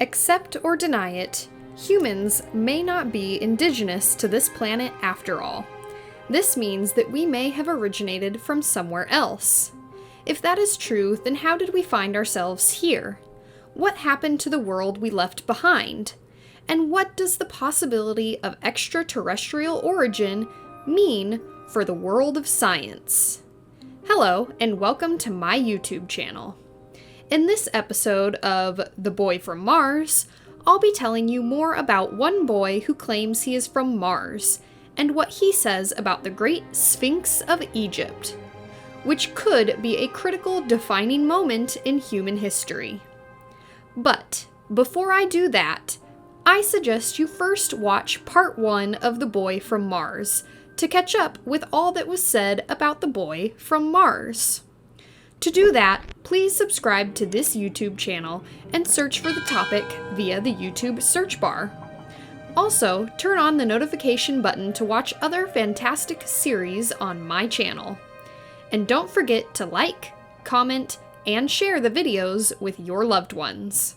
Accept or deny it, humans may not be indigenous to this planet after all. This means that we may have originated from somewhere else. If that is true, then how did we find ourselves here? What happened to the world we left behind? And what does the possibility of extraterrestrial origin mean for the world of science? Hello, and welcome to my YouTube channel. In this episode of The Boy from Mars, I'll be telling you more about one boy who claims he is from Mars, and what he says about the Great Sphinx of Egypt, which could be a critical defining moment in human history. But before I do that, I suggest you first watch part 1 of The Boy from Mars to catch up with all that was said about the boy from Mars. To do that, please subscribe to this YouTube channel and search for the topic via the YouTube search bar. Also, turn on the notification button to watch other fantastic series on my channel. And don't forget to like, comment, and share the videos with your loved ones.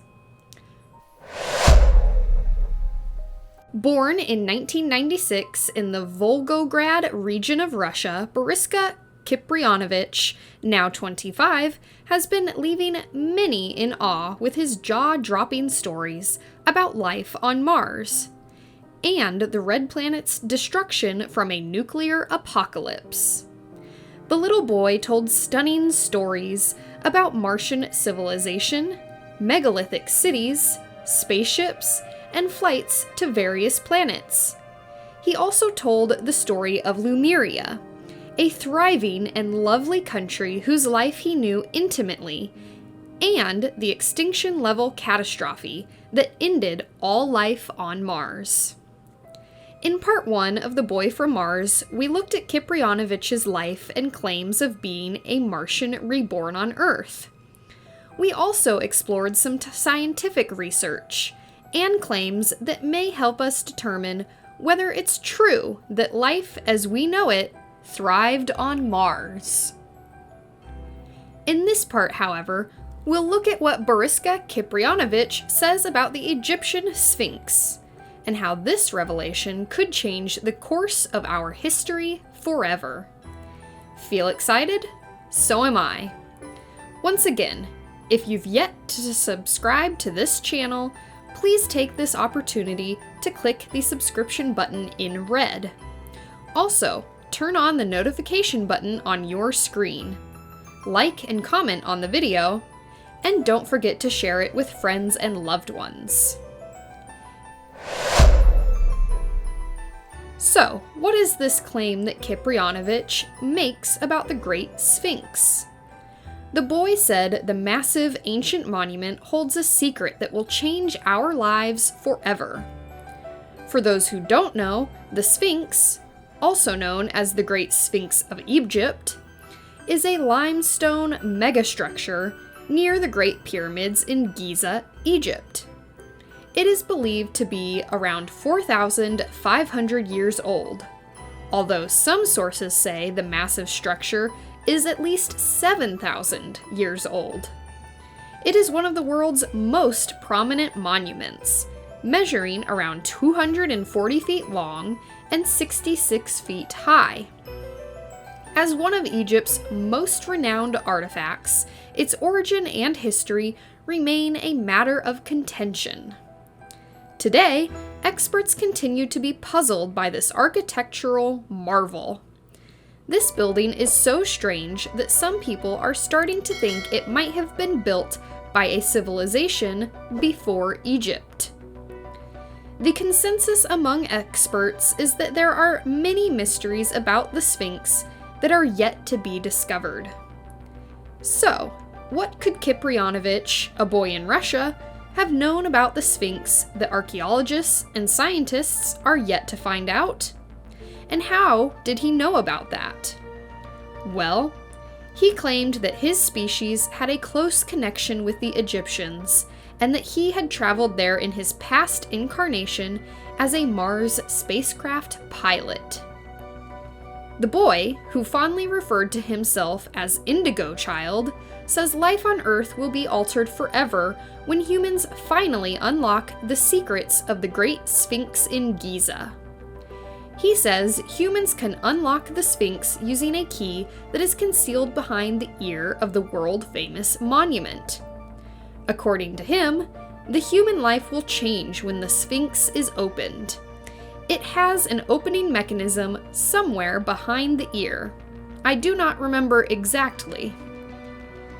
Born in 1996 in the Volgograd region of Russia, Boriska Kiprianovich, now 25, has been leaving many in awe with his jaw-dropping stories about life on Mars and the red planet's destruction from a nuclear apocalypse. The little boy told stunning stories about Martian civilization, megalithic cities, spaceships, and flights to various planets. He also told the story of Lemuria, a thriving and lovely country whose life he knew intimately, and the extinction-level catastrophe that ended all life on Mars. In part 1 of The Boy from Mars, we looked at Kiprianovich's life and claims of being a Martian reborn on Earth. We also explored some scientific research and claims that may help us determine whether it's true that life as we know it thrived on Mars. In this part, however, we'll look at what Boriska Kiprianovich says about the Egyptian Sphinx, and how this revelation could change the course of our history forever. Feel excited? So am I. Once again, if you've yet to subscribe to this channel, please take this opportunity to click the subscription button in red. Also, turn on the notification button on your screen. Like and comment on the video, and don't forget to share it with friends and loved ones. So, what is this claim that Kiprianovich makes about the Great Sphinx? The boy said the massive ancient monument holds a secret that will change our lives forever. For those who don't know, the Sphinx, also known as the Great Sphinx of Egypt, is a limestone megastructure near the Great Pyramids in Giza, Egypt. It is believed to be around 4,500 years old, although some sources say the massive structure is at least 7,000 years old. It is one of the world's most prominent monuments, measuring around 240 feet long and 66 feet high. As one of Egypt's most renowned artifacts, its origin and history remain a matter of contention. Today, experts continue to be puzzled by this architectural marvel. This building is so strange that some people are starting to think it might have been built by a civilization before Egypt. The consensus among experts is that there are many mysteries about the Sphinx that are yet to be discovered. So, what could Kiprianovich, a boy in Russia, have known about the Sphinx that archaeologists and scientists are yet to find out? And how did he know about that? Well, he claimed that his species had a close connection with the Egyptians, and that he had traveled there in his past incarnation as a Mars spacecraft pilot. The boy, who fondly referred to himself as Indigo Child, says life on Earth will be altered forever when humans finally unlock the secrets of the Great Sphinx in Giza. He says humans can unlock the Sphinx using a key that is concealed behind the ear of the world-famous monument. According to him, the human life will change when the Sphinx is opened. It has an opening mechanism somewhere behind the ear. I do not remember exactly.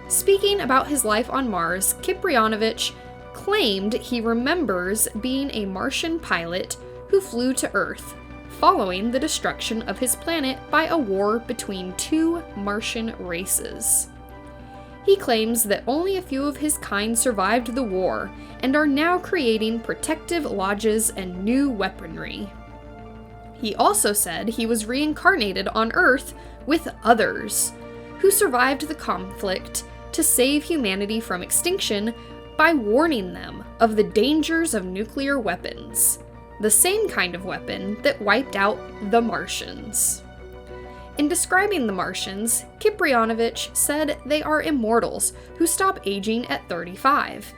Speaking about his life on Mars, Kiprianovich claimed he remembers being a Martian pilot who flew to Earth, following the destruction of his planet by a war between two Martian races. He claims that only a few of his kind survived the war and are now creating protective lodges and new weaponry. He also said he was reincarnated on Earth with others who survived the conflict to save humanity from extinction by warning them of the dangers of nuclear weapons, the same kind of weapon that wiped out the Martians. In describing the Martians, Kiprianovich said they are immortals who stop aging at 35.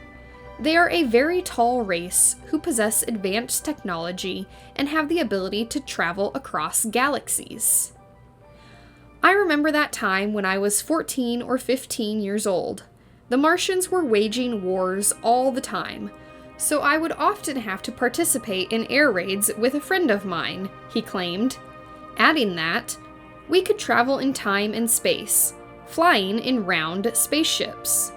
They are a very tall race who possess advanced technology and have the ability to travel across galaxies. I remember that time when I was 14 or 15 years old. The Martians were waging wars all the time, so I would often have to participate in air raids with a friend of mine, he claimed, adding that we could travel in time and space, flying in round spaceships,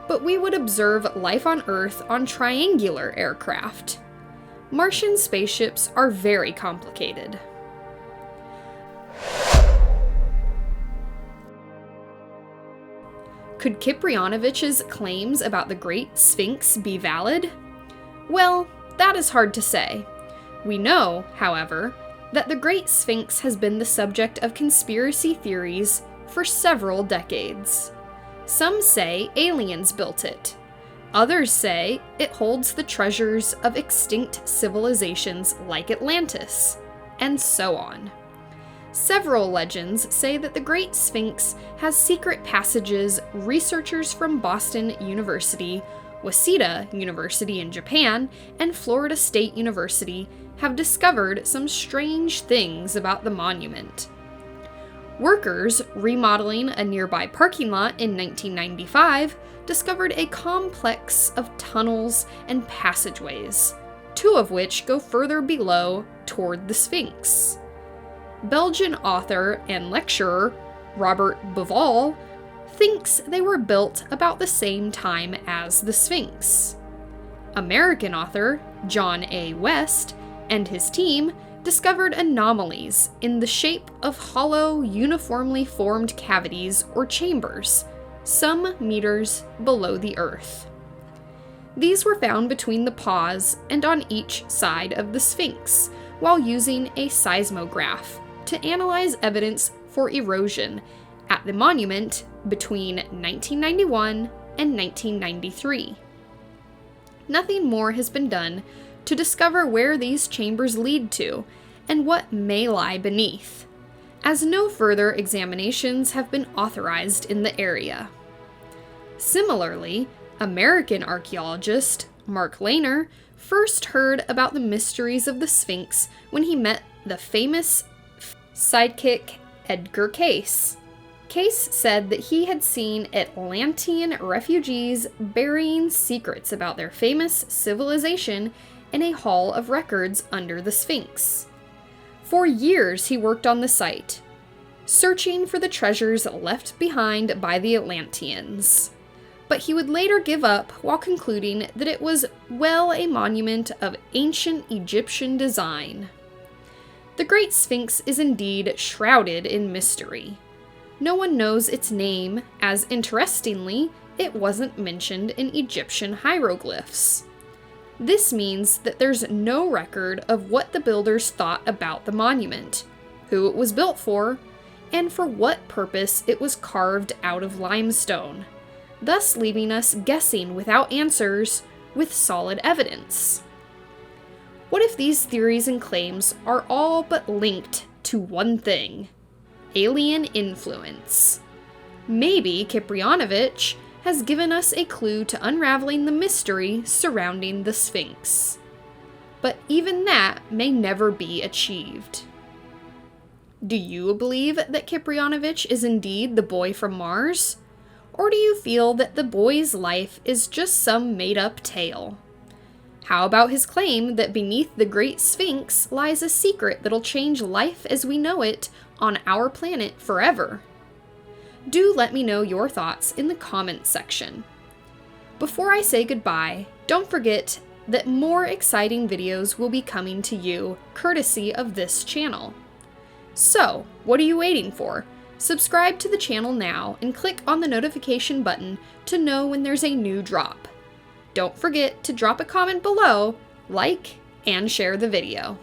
but we would observe life on Earth on triangular aircraft. Martian spaceships are very complicated. Could Kiprianovich's claims about the Great Sphinx be valid? Well, that is hard to say. We know, however, that the Great Sphinx has been the subject of conspiracy theories for several decades. Some say aliens built it. Others say it holds the treasures of extinct civilizations like Atlantis, and so on. Several legends say that the Great Sphinx has secret passages researchers from Boston University, Waseda University in Japan, and Florida State University have discovered some strange things about the monument. Workers remodeling a nearby parking lot in 1995 discovered a complex of tunnels and passageways, two of which go further below toward the Sphinx. Belgian author and lecturer Robert Bauval thinks they were built about the same time as the Sphinx. American author John A. West and his team discovered anomalies in the shape of hollow, uniformly formed cavities or chambers, some meters below the Earth. These were found between the paws and on each side of the Sphinx, while using a seismograph to analyze evidence for erosion at the monument between 1991 and 1993. Nothing more has been done to discover where these chambers lead to and what may lie beneath, as no further examinations have been authorized in the area. Similarly, American archaeologist Mark Lehner first heard about the mysteries of the Sphinx when he met the famous sidekick Edgar Cayce. Cayce said that he had seen Atlantean refugees burying secrets about their famous civilization in a hall of records under the Sphinx. For years he worked on the site, searching for the treasures left behind by the Atlanteans. But he would later give up while concluding that it was, well, a monument of ancient Egyptian design. The Great Sphinx is indeed shrouded in mystery. No one knows its name, as interestingly, it wasn't mentioned in Egyptian hieroglyphs. This means that there's no record of what the builders thought about the monument, who it was built for, and for what purpose it was carved out of limestone, thus leaving us guessing without answers with solid evidence. What if these theories and claims are all but linked to one thing? Alien influence. Maybe Kiprianovich has given us a clue to unraveling the mystery surrounding the Sphinx. But even that may never be achieved. Do you believe that Kiprianovich is indeed the boy from Mars? Or do you feel that the boy's life is just some made-up tale? How about his claim that beneath the Great Sphinx lies a secret that'll change life as we know it on our planet forever? Do let me know your thoughts in the comments section. Before I say goodbye, don't forget that more exciting videos will be coming to you courtesy of this channel. So, what are you waiting for? Subscribe to the channel now and click on the notification button to know when there's a new drop. Don't forget to drop a comment below, like, and share the video.